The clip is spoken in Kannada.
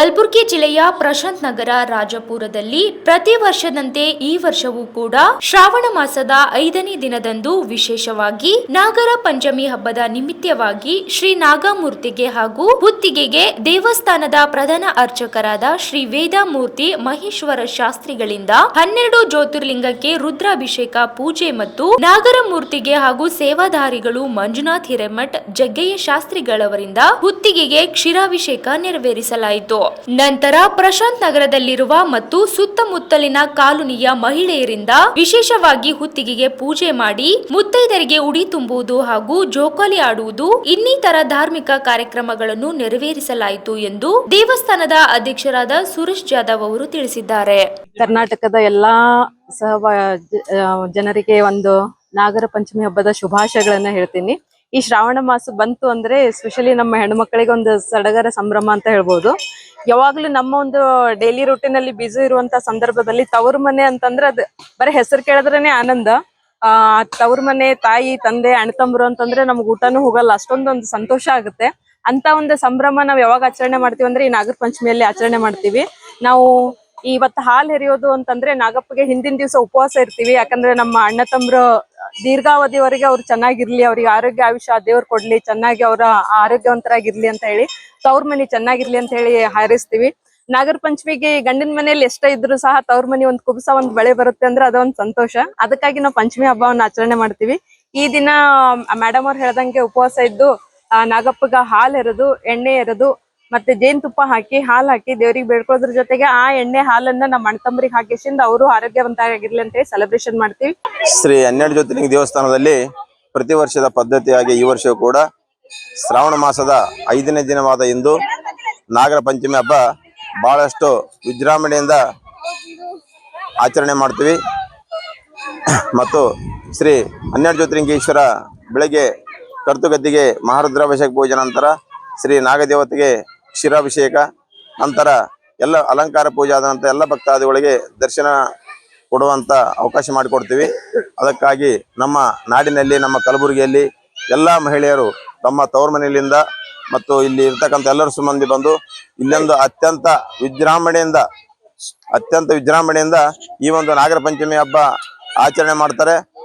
ಕಲಬುರಗಿ ಜಿಲ್ಲೆಯ ಪ್ರಶಾಂತ್ ನಗರ ರಾಜಪುರದಲ್ಲಿ ಪ್ರತಿ ವರ್ಷದಂತೆ ಈ ವರ್ಷವೂ ಕೂಡ ಶ್ರಾವಣ ಮಾಸದ 5ನೇ ದಿನದಂದು ವಿಶೇಷವಾಗಿ ನಾಗರ ಪಂಚಮಿ ಹಬ್ಬದ ನಿಮಿತ್ತವಾಗಿ ಶ್ರೀ ನಾಗಮೂರ್ತಿಗೆ ಹಾಗೂ ಹುತ್ತಿಗೆಗೆ ದೇವಸ್ಥಾನದ ಪ್ರಧಾನ ಅರ್ಚಕರಾದ ಶ್ರೀ ವೇದಮೂರ್ತಿ ಮಹೇಶ್ವರ ಶಾಸ್ತ್ರಿಗಳಿಂದ 12 ಜ್ಯೋತಿರ್ಲಿಂಗಕ್ಕೆ ರುದ್ರಾಭಿಷೇಕ ಪೂಜೆ ಮತ್ತು ನಾಗರ ಮೂರ್ತಿಗೆ ಹಾಗೂ ಸೇವಾಧಾರಿಗಳು ಮಂಜುನಾಥ್ ಹಿರೇಮಠ್ ಜಗ್ಗಯ್ಯ ಶಾಸ್ತ್ರಿಗಳವರಿಂದ ಹುತ್ತಿಗೆಗೆ ಕ್ಷೀರಾಭಿಷೇಕ ನೆರವೇರಿಸಲಾಯಿತು. ನಂತರ ಪ್ರಶಾಂತ್ ನಗರದಲ್ಲಿರುವ ಮತ್ತು ಸುತ್ತಮುತ್ತಲಿನ ಕಾಲೋನಿಯ ಮಹಿಳೆಯರಿಂದ ವಿಶೇಷವಾಗಿ ಹುತ್ತಿಗೆಗೆ ಪೂಜೆ ಮಾಡಿ ಮುತ್ತೈದರಿಗೆ ಉಡಿ ತುಂಬುವುದು ಹಾಗೂ ಜೋಕಾಲಿ ಆಡುವುದು ಇನ್ನಿತರ ಧಾರ್ಮಿಕ ಕಾರ್ಯಕ್ರಮಗಳನ್ನು ನೆರವೇರಿಸಲಾಯಿತು ಎಂದು ದೇವಸ್ಥಾನದ ಅಧ್ಯಕ್ಷರಾದ ಸುರೇಶ್ ಜಾಧವ್ ಅವರು ತಿಳಿಸಿದ್ದಾರೆ. ಕರ್ನಾಟಕದ ಎಲ್ಲಾ ಜನರಿಗೆ ಒಂದು ನಾಗರ ಪಂಚಮಿ ಹಬ್ಬದ ಶುಭಾಶಯಗಳನ್ನ ಹೇಳ್ತೀನಿ. ಈ ಶ್ರಾವಣ ಮಾಸ ಬಂತು ಅಂದ್ರೆ ಎಸ್ಪೆಷಲಿ ನಮ್ಮ ಹೆಣ್ಮಕ್ಳಿಗೆ ಒಂದು ಸಡಗರ ಸಂಭ್ರಮ ಅಂತ ಹೇಳ್ಬೋದು. ಯಾವಾಗ್ಲೂ ನಮ್ಮ ಒಂದು ಡೈಲಿ ರೂಟೀನ್ ಅಲ್ಲಿ ಬ್ಯುಸಿ ಇರುವಂತ ಸಂದರ್ಭದಲ್ಲಿ ತವರು ಮನೆ ಅಂತಂದ್ರೆ ಅದು ಬರೀ ಹೆಸರು ಕೇಳಿದ್ರೇನೆ ಆನಂದ. ತವರು ಮನೆ, ತಾಯಿ, ತಂದೆ, ಅಣ್ಣ ತಮ್ಮರು ಅಂತಂದ್ರೆ ನಮ್ಗೆ ಊಟನೂ ಹೋಗಲ್ಲ, ಅಷ್ಟೊಂದೊಂದು ಸಂತೋಷ ಆಗುತ್ತೆ. ಅಂತ ಒಂದು ಸಂಭ್ರಮ ನಾವ್ ಯಾವಾಗ ಆಚರಣೆ ಮಾಡ್ತೀವಿ ಅಂದ್ರೆ ಈ ನಾಗರ ಪಂಚಮಿಯಲ್ಲಿ ಆಚರಣೆ ಮಾಡ್ತೀವಿ. ನಾವು ಇವತ್ತು ಹಾಲು ಎರೆಯೋದು ಅಂತಂದ್ರೆ ನಾಗಪ್ಪಗೆ ಹಿಂದಿನ ದಿವಸ ಉಪವಾಸ ಇರ್ತೀವಿ. ಯಾಕಂದ್ರೆ ನಮ್ಮ ಅಣ್ಣ ತಮ್ಮರು ದೀರ್ಘಾವಧಿವರೆಗೆ ಅವ್ರು ಚೆನ್ನಾಗಿರ್ಲಿ, ಅವ್ರಿಗೆ ಆರೋಗ್ಯ ಆಯುಷ್ಯ ದೇವ್ರು ಕೊಡ್ಲಿ, ಚೆನ್ನಾಗಿ ಅವರ ಆರೋಗ್ಯವಂತರಾಗಿರ್ಲಿ ಅಂತ ಹೇಳಿ ತವ್ರ ಮನೆ ಚೆನ್ನಾಗಿರ್ಲಿ ಅಂತ ಹೇಳಿ ಹಾರೈಸ್ತೀವಿ. ನಾಗರ ಪಂಚಮಿಗೆ ಗಂಡಿನ ಮನೇಲಿ ಎಷ್ಟೇ ಇದ್ರು ಸಹ ತವ್ರ ಮನೆ ಒಂದ್ ಕುಬ್ಸ ಒಂದ್ ಬಳೆ ಬರುತ್ತೆ ಅಂದ್ರೆ ಅದೊಂದ್ ಸಂತೋಷ. ಅದಕ್ಕಾಗಿ ನಾವು ಪಂಚಮಿ ಹಬ್ಬವನ್ನ ಆಚರಣೆ ಮಾಡ್ತೀವಿ. ಈ ದಿನ ಮೇಡಮ್ ಅವ್ರು ಹೇಳ್ದಂಗೆ ಉಪವಾಸ ಇದ್ದು ನಾಗಪ್ಪಗ ಹಾಲು ಎರೆದು, ಎಣ್ಣೆ ಎರೆದು, ಮತ್ತೆ ಜೇನುತುಪ್ಪ ಹಾಕಿ, ಹಾಲು ಹಾಕಿ ದೇವ್ರಿಗೆ ಬೇಡ್ಕೊಳ್ಳೋದ್ರ ಜೊತೆಗೆ ಆ ಎಣ್ಣೆ ಹಾಲನ್ನ ನಮ್ಮ ಅಣ್ಣ ತಮ್ಮರಿಗೆ ಹಾಕಿಸಿಂದ ಅವರು ಆರೋಗ್ಯವಂತರಾಗಿರ್ಲಿ ಅಂತ ಹೇಳಿ ಸೆಲೆಬ್ರೇಷನ್ ಮಾಡ್ತೀವಿ. ಶ್ರೀ 12 ಜ್ಯೋತಿರ್ಲಿಂಗ ದೇವಸ್ಥಾನದಲ್ಲಿ ಪ್ರತಿ ವರ್ಷದ ಪದ್ಧತಿಯಾಗಿ ಈ ವರ್ಷವೂ ಕೂಡ ಶ್ರಾವಣ ಮಾಸದ 5ನೇ ದಿನವಾದ ಇಂದು ನಾಗರ ಪಂಚಮಿ ಹಬ್ಬ ಬಹಳಷ್ಟು ವಿಜೃಂಭಣೆಯಿಂದ ಆಚರಣೆ ಮಾಡ್ತೀವಿ. ಮತ್ತು ಶ್ರೀ 12 ಜ್ಯೋತಿರ್ಲಿಂಗೇಶ್ವರ ಬೆಳಗ್ಗೆ ಕರ್ತುಗದ್ದಿಗೆ ಮಹಾರುದ್ರಾಭಿಷೇಕ ಪೂಜೆ ನಂತರ ಶ್ರೀ ನಾಗದೇವತೆಗೆ ಕ್ಷೀರಾಭಿಷೇಕ ನಂತರ ಎಲ್ಲ ಅಲಂಕಾರ ಪೂಜೆ ಆದ ನಂತರ ಎಲ್ಲ ಭಕ್ತಾದಿಗಳಿಗೆ ದರ್ಶನ ಕೊಡುವಂತ ಅವಕಾಶ ಮಾಡಿಕೊಡ್ತೀವಿ. ಅದಕ್ಕಾಗಿ ನಮ್ಮ ನಾಡಿನಲ್ಲಿ, ನಮ್ಮ ಕಲಬುರಗಿಯಲ್ಲಿ ಎಲ್ಲ ಮಹಿಳೆಯರು ತಮ್ಮ ತವರು ಮನೆಯಲ್ಲಿಂದ ಮತ್ತು ಇಲ್ಲಿ ಇರ್ತಕ್ಕಂಥ ಎಲ್ಲರೂ ಸುಮಂದಿ ಬಂದು ಇಲ್ಲೊಂದು ಅತ್ಯಂತ ವಿಜೃಂಭಣೆಯಿಂದ ಈ ಒಂದು ನಾಗರ ಪಂಚಮಿ ಹಬ್ಬ ಆಚರಣೆ ಮಾಡ್ತಾರೆ.